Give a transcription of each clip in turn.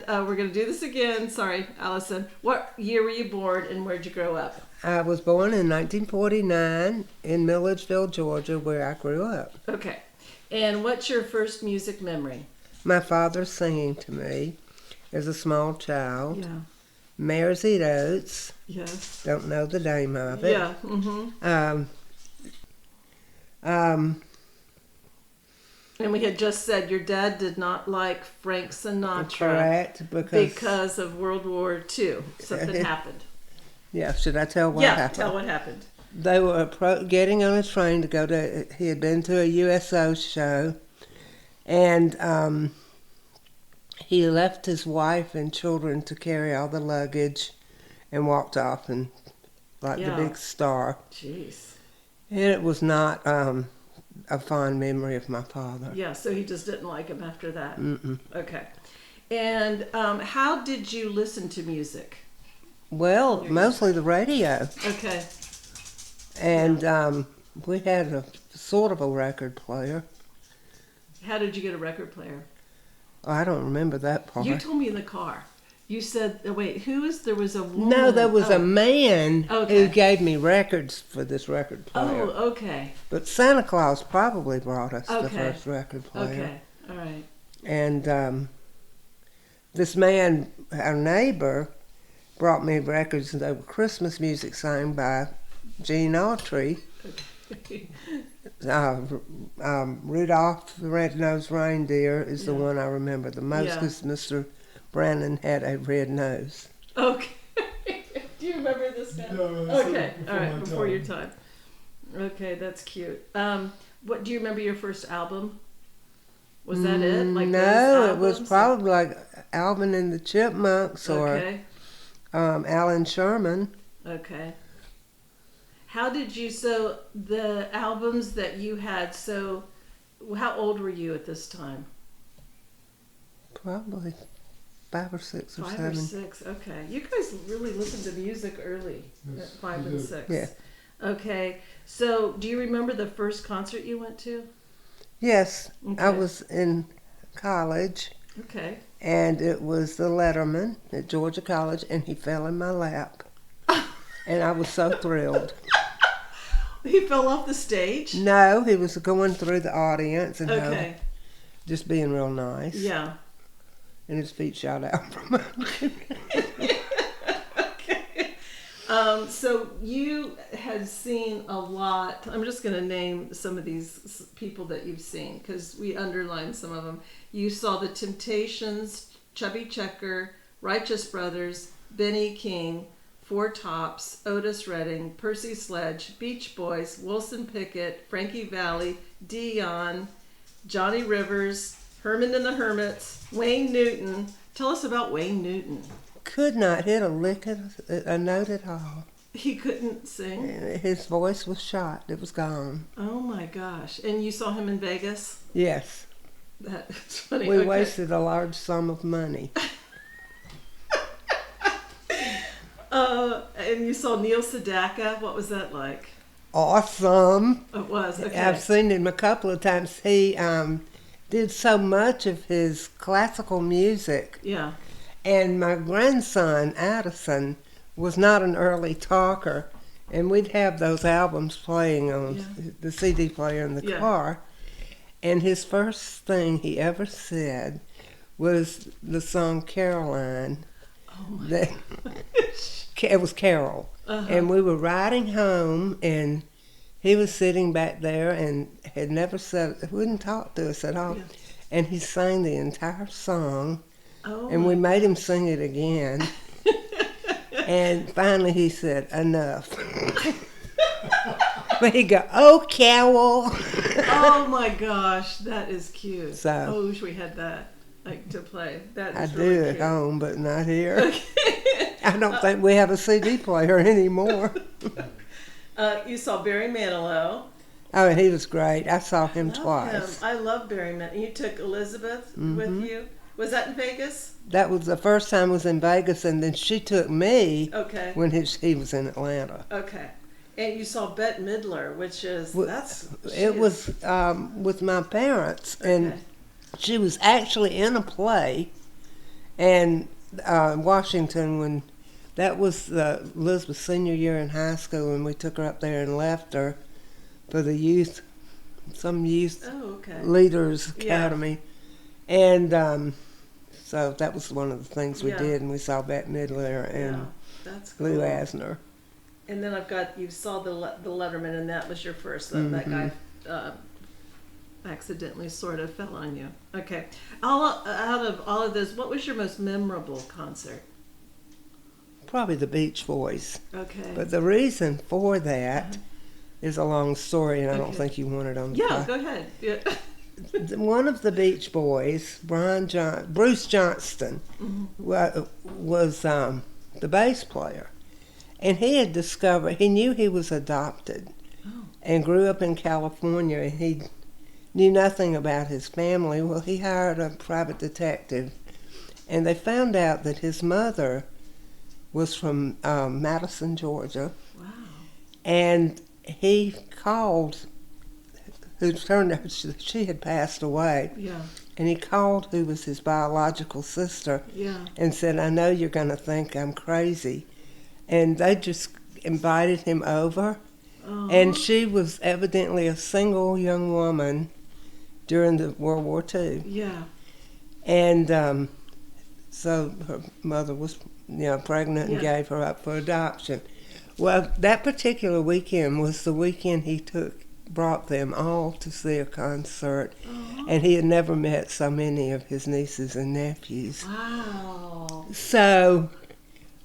We're going to do this again. Sorry, Allison. What year were you born and where'd you grow up? I was born in 1949 in Milledgeville, Georgia, where I grew up. Okay. And what's your first music memory? My father singing to me as a small child. Yeah. Mares Eat Oats. Yes. Don't know the name of it. Yeah. Mm-hmm. And we had just said your dad did not like Frank Sinatra. Correct. Because of World War II. Something happened. Yeah, should I tell what happened? Yeah, tell what happened. They were getting on a train to go to, he had been to a USO show, and he left his wife and children to carry all the luggage and walked off and like the big star. Jeez. And it was not a fond memory of my father. Yeah, so he just didn't like him after that. Mm-mm. Okay. And how did you listen to music? Well, mostly the radio. Okay. And we had a sort of a record player. How did you get a record player? Oh, I don't remember that part. You told me in the car. You said, wait, there was a woman? No, there was a man who gave me records for this record player. Oh, okay. But Santa Claus probably brought us the Okay. first record player. Okay, all right. And this man, our neighbor, brought me records, and they were Christmas music sung by Gene Autry. Okay. Rudolph the Red-Nosed Reindeer is the one I remember the most because Mr. Brandon had a red nose. Okay. Do you remember this guy? No, okay, all right, before your time. Okay, that's cute. What do you remember your first album? Was that it? Like no, those it was albums? probably like Alvin and the Chipmunks or Alan Sherman. Okay. How did you, so the albums that you had, so how old were you at this time? Probably 5 or 6 or 7. 5 or 6, okay. You guys really listened to music early, at 5 and 6. Yeah. Okay, so do you remember the first concert you went to? Yes, Okay. I was in college, Okay. and it was the Letterman at Georgia College, and he fell in my lap. And I was so thrilled. He fell off the stage? No, he was going through the audience and Okay. just being real nice. Yeah. And his feet shot out from under him. Okay. So you had seen a lot. I'm just going to name some of these people that you've seen because we underlined some of them. You saw the Temptations, Chubby Checker, Righteous Brothers, Benny King, Four Tops, Otis Redding, Percy Sledge, Beach Boys, Wilson Pickett, Frankie Valli, Dion, Johnny Rivers, Herman and the Hermits, Wayne Newton. Tell us about Wayne Newton. Could not hit a note at all. He couldn't sing? His voice was shot. It was gone. Oh my gosh. And you saw him in Vegas? Yes. That's funny. We wasted a large sum of money. And you saw Neil Sedaka. What was that like? Awesome. It was. Okay. I've seen him a couple of times. He did so much of his classical music. Yeah. And my grandson, Addison, was not an early talker. And we'd have those albums playing on the CD player in the car. And his first thing he ever said was the song Caroline. Oh my gosh. It was Carol. And we were riding home, and he was sitting back there and had never wouldn't talk to us at all. Yeah. And he sang the entire song, and we made him sing it again. And finally he said, enough. But he'd go, oh, Carol. Oh my gosh, that is cute. So, I wish we had that to play. That is I really do cute. at home, but not here. I don't think we have a CD player anymore. You saw Barry Manilow. Oh, he was great. I saw him twice. I love Barry Manilow. You took Elizabeth with you. Was that in Vegas? That was the first time I was in Vegas, and then she took me when he was in Atlanta. Okay. And you saw Bette Midler, which is, It was with my parents, and she was actually in a play, And Washington, when that was Elizabeth's senior year in high school, and we took her up there and left her for the youth, some youth leaders academy. And so that was one of the things we did, and we saw Bette Midler and that's cool. Lou Asner. And then you saw the Letterman, and that was your first. That guy accidentally sort of fell on you. Okay. Out of all of those, what was your most memorable concert? Probably the Beach Boys. Okay. But the reason for that is a long story, and I don't think you want it on the podcast. Go ahead. Yeah. One of the Beach Boys, Bruce Johnston, was the bass player. And he knew he was adopted and grew up in California, and he knew nothing about his family. Well, he hired a private detective, and they found out that his mother was from Madison, Georgia. Wow. And he called, who turned out she had passed away. Yeah. And he called who was his biological sister and said, I know you're going to think I'm crazy. And they just invited him over. And she was evidently a single young woman during the World War II. Yeah. And so her mother was pregnant and gave her up for adoption. Well, that particular weekend was the weekend he brought them all to see a concert, and he had never met so many of his nieces and nephews. Wow. So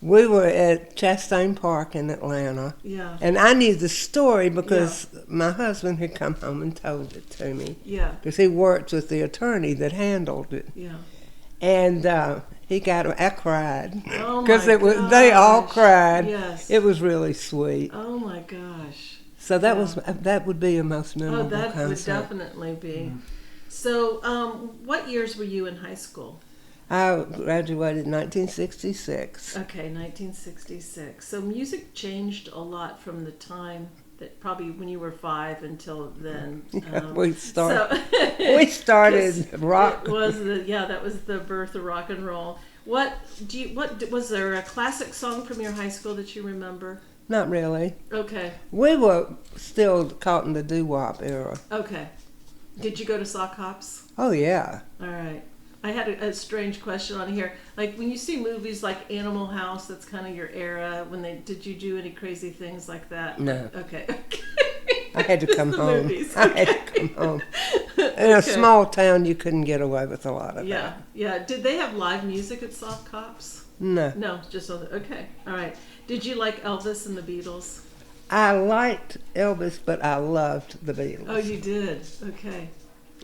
we were at Chastain Park in Atlanta, and I knew the story because my husband had come home and told it to me. Yeah. Because he worked with the attorney that handled it. Yeah. And I cried. Oh my Because they all cried. Yes. It was really sweet. Oh my gosh. So that would be a most memorable concert. That would definitely be. So, what years were you in high school? I graduated in 1966. Okay, 1966. So music changed a lot from the time that probably when you were 5 until then. We started rock. That was the birth of rock and roll. What was there a classic song from your high school that you remember? Not really. Okay. We were still caught in the doo-wop era. Okay. Did you go to sock hops? Oh, yeah. All right. I had a strange question on here. Like when you see movies like Animal House, that's kind of your era. Did you do any crazy things like that? No. Okay. I had to come home. Movies. I had to come home. In a small town, you couldn't get away with a lot of that. Yeah. Did they have live music at sock hops? No. No, just okay. All right. Did you like Elvis and the Beatles? I liked Elvis, but I loved the Beatles. Oh, you did? Okay.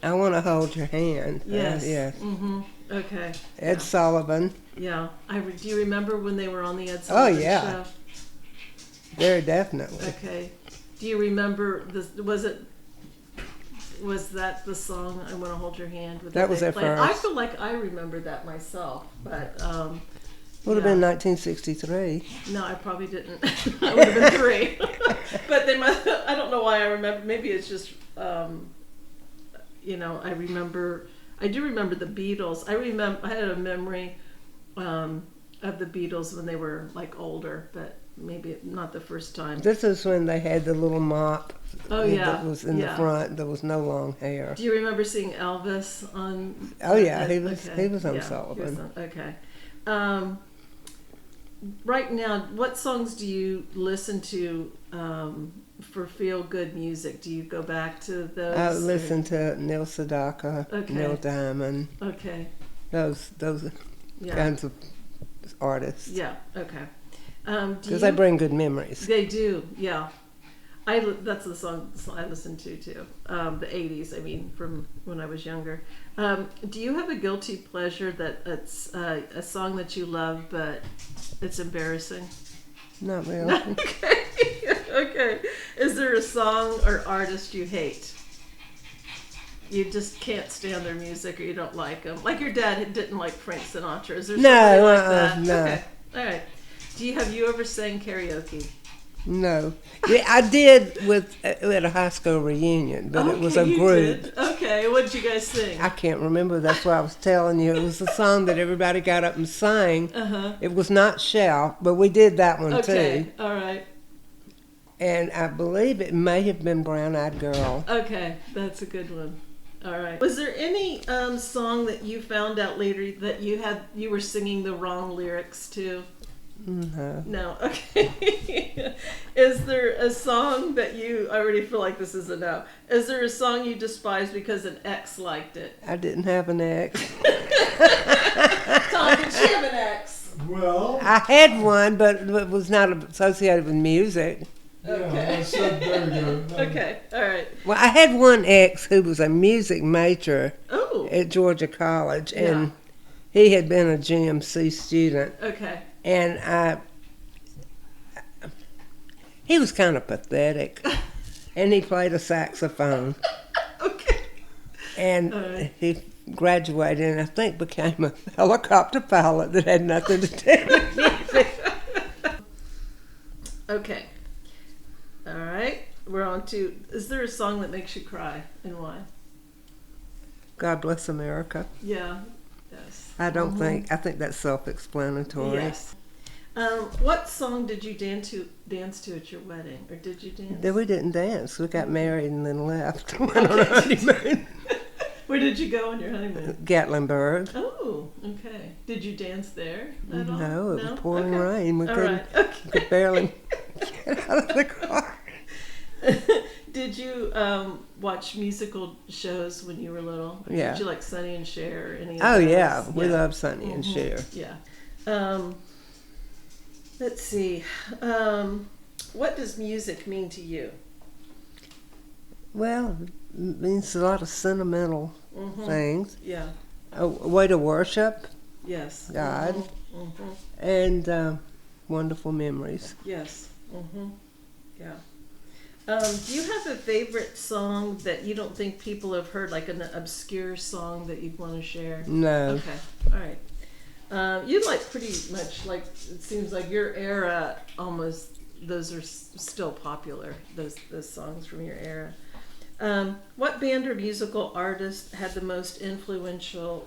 I Want to Hold Your Hand. Yes. Yes. Mm-hmm. Okay. Ed Sullivan. Yeah. Do you remember when they were on the Ed Sullivan show? Very definitely. Okay. Do you remember was that the song I Want to Hold Your Hand? That was their first. I feel like I remember that myself, but would have been 1963. No, I probably didn't. I would have been 3. But they must. I don't know why I remember. Maybe it's just I do remember the Beatles. I had a memory of the Beatles when they were like older, but maybe not the first time. This is when they had the little mop. Oh yeah, that was in the front. There was no long hair. Do you remember seeing Elvis on? Oh yeah, he was on Sullivan. Okay. Right now, what songs do you listen to for feel-good music? Do you go back to those? I listen to Neil Sedaka, Neil Diamond. Okay. Those kinds of artists. Yeah. Okay. Because they bring good memories. They do. Yeah. That's the song I listen to too. The 80s. I mean, from when I was younger. Do you have a guilty pleasure that it's a song that you love, but it's embarrassing? Not really. Okay. Okay. Is there a song or artist you hate? You just can't stand their music, or you don't like them. Like your dad didn't like Frank Sinatra. Is there something like that? No. Okay. All right. Have you ever sang karaoke? No. Yeah, I did at a high school reunion, but it was a you group. did. Okay, what did you guys sing? I can't remember. That's why I was telling you. It was a song that everybody got up and sang. Uh-huh. It was not Shout, but we did that one Okay, too. all right. And I believe it may have been Brown Eyed Girl. Okay, that's a good one. All right. Was there any song that you found out later that you were singing the wrong lyrics to? No. No. Okay. Is there a song that you? I already feel like this is a no. Is there a song you despise because an ex liked it? I didn't have an ex. Tom, did you have an ex? Well, I had one, but it was not associated with music. yeah, Okay. I said there you go. Okay. All right. Well, I had one ex who was a music major Oh. at Georgia College, and Yeah. he had been a GMC student. Okay. And he was kind of pathetic, and he played a saxophone, Okay. and Alright. he graduated and I think became a helicopter pilot that had nothing to do with music. Okay. All right. We're on to. Is there a song that makes you cry and why? God Bless America. Yeah. Yes. I don't think, I think that's self-explanatory. Yes. What song did you dance to at your wedding, or did you dance? Then we didn't dance. We got married and then left. Went on a honeymoon. Where did you go on your honeymoon? Gatlinburg. Oh, okay. Did you dance there at all? No, it was pouring Okay. rain. We All couldn't, right. we could barely get out of the car. Did you watch musical shows when you were little? Yeah. Did you like Sonny and Cher? Or any of Oh those? yeah, we love Sonny and Cher. Yeah. Let's see. What does music mean to you? Well, it means a lot of sentimental things. Yeah. A way to worship Yes. God Mhm. and wonderful memories. Yes. Yeah. Do you have a favorite song that you don't think people have heard, like an obscure song that you'd want to share? No. Okay. All right. You like pretty much like it seems like your era almost. Those are still popular. Those songs from your era. What band or musical artist was the most influential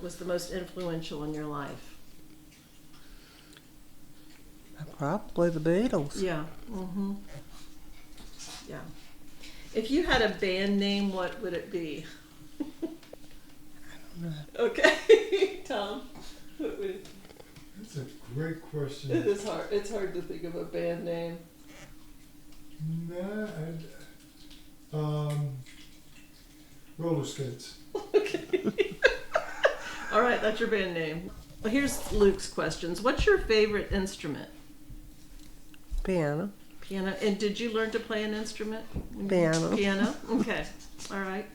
in your life? Probably the Beatles. Yeah. Yeah. If you had a band name, what would it be? I don't know. Okay, Tom. What would it? That's a great question. It is hard. It's hard to think of a band name. Nah, roller skates. Okay. All right, that's your band name. Well, here's Luke's questions. What's your favorite instrument? Piano. Piano. And did you learn to play an instrument? Piano. Piano? Okay. All right.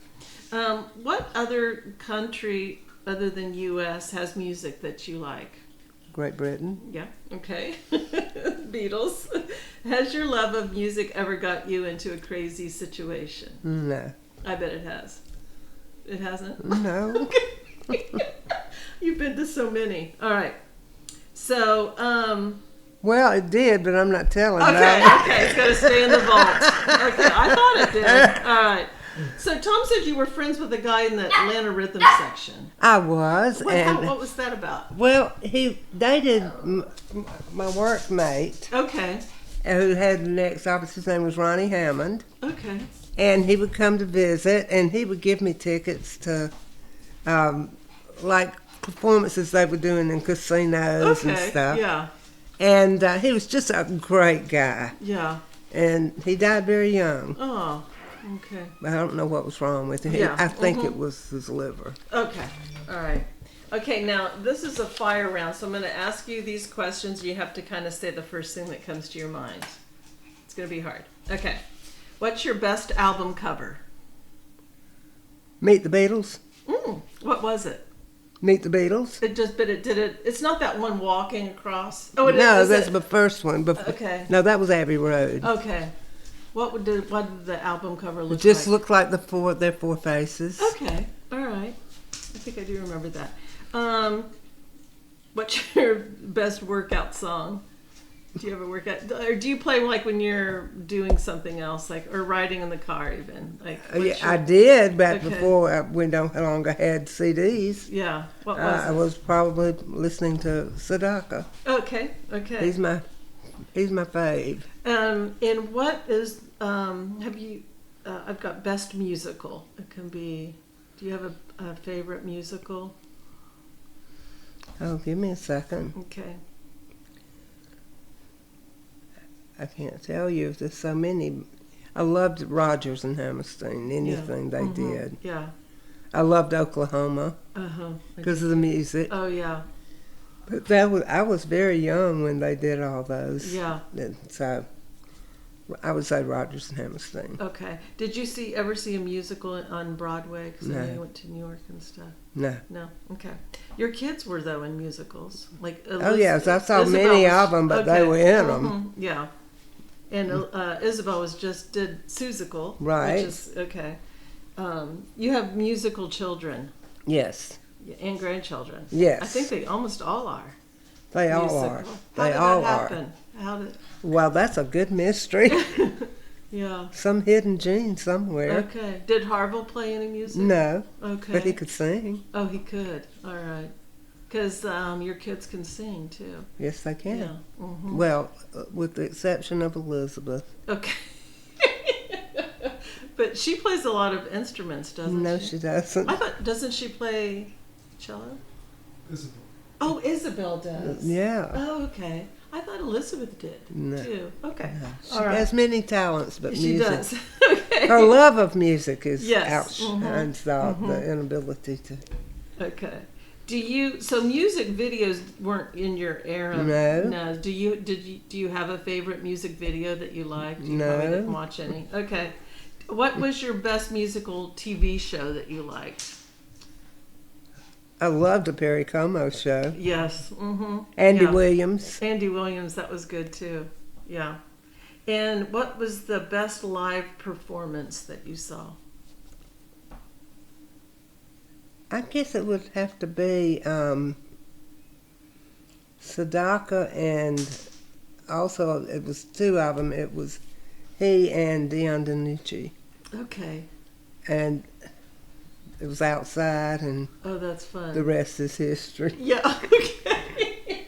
What other country other than U.S. has music that you like? Great Britain. Yeah. Okay. Beatles. Has your love of music ever got you into a crazy situation? No. I bet it has. It hasn't? No. You've been to so many. All right. So, Well, it did, but I'm not telling. okay, No. okay, it's got to stay in the vault. Okay, I thought it did. All right. So Tom said you were friends with a guy in the Atlanta rhythm section. I was, What was that about? well, he dated my workmate Okay. who had an ex-officer. His name was Ronnie Hammond, Okay. and he would come to visit, and he would give me tickets to, like performances they were doing in casinos and Okay. stuff. Yeah. And he was just a great guy, Yeah. and he died very young. Oh. Okay. I don't know what was wrong with him. Yeah. I think Mhm. it was his liver. Okay. All right. Okay, now this is a fire round, so I'm going to ask you these questions. You have to kind of say the first thing that comes to your mind. It's going to be hard. Okay. What's your best album cover? Meet the Beatles. What was it? Meet the Beatles. It's not that one walking across. Oh, it No, is. that's it? the first one. Okay. No, that was Abbey Road. Okay. What did the album cover look It just like? looked like their four faces. Okay. All right. I think I do remember that. What's your best workout song? Do you ever work out, or do you play like when you're doing something else, like or riding in the car even? Like Yeah, I did back Okay. before we no longer had CDs. Yeah. What was I it? was probably listening to Sadaka. Okay. Okay. He's my fave. And what is have you? I've got best musical. It can be. Do you have a favorite musical? Oh, give me a second. Okay. I can't tell you. There's so many. I loved Rodgers and Hammerstein. Anything they did. Yeah. I loved Oklahoma Uh-huh. because of the music. Oh yeah. But I was very young when they did all those. Yeah. And so I would say Rodgers and Hammerstein. Okay. Did you ever see a musical on Broadway? Because I know No. you went to New York and stuff. No. No. Okay. Your kids were though in musicals, like Oh yes, I saw Isabel many was- of them, but they okay. were in them. Mhm. Yeah. And Isabel did Seussical, Right. Which is okay. You have musical children Yes, and grandchildren. yes. I think they almost all are. They all musical. are. How They did all that are. happen? How did? Well, that's a good mystery. Yeah. Some hidden gene somewhere. Okay. Did Harville play any music? No, Okay. but he could sing. Oh, he could. All right. Because your kids can sing too. Yes, they can. Yeah. Mhm. Well, with the exception of Elizabeth. Okay. But she plays a lot of instruments, doesn't No, she? she doesn't. I thought, doesn't she play cello? Isabel. Oh, Isabel does. Yeah. Oh, okay. I thought Elizabeth did No. too. Okay. No, she All right. has many talents, but She music. does. Okay. Her love of music is Yes. outshines the inability to. Okay. So music videos weren't in your era? No. No. Do you have a favorite music video that you liked? You No. probably didn't watch any. Okay. What was your best musical TV show that you liked? I loved the Perry Como show. Yes. Mm-hmm. Andy Yeah. Williams. Andy Williams, that was good too. Yeah. And what was the best live performance that you saw? I guess it would have to be Sadaka, and also it was two of them. It was he and Dion. Okay. And it was outside, and Oh, that's fun. the rest is history. Yeah. Okay.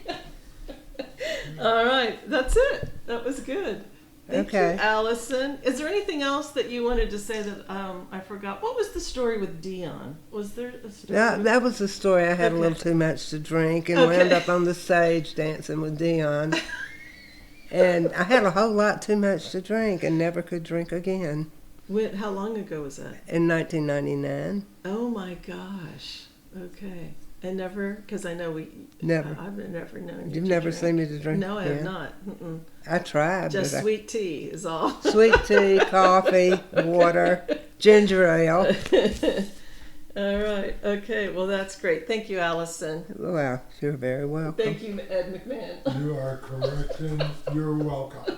All right. That's it. That was good. Thank Okay. you, Allison. Is there anything else that you wanted to say that I forgot? What was the story with Dion? Was there a story? That was the story. I had a Okay. little too much to drink and Okay. wound up on the stage dancing with Dion. And I had a whole lot too much to drink and never could drink again How long ago was that? in 1999. Oh my gosh. Okay. And never, because I know Never. I've never known you You've to never drink. seen me to drink? No, I have Yeah. not. Mm-mm. I tried. Just but sweet tea is all. Sweet tea, coffee, water, ginger ale. All right. Okay. Well, that's great. Thank you, Allison. Well, you're very welcome. Thank you, Ed McMahon. You are correct and you're welcome.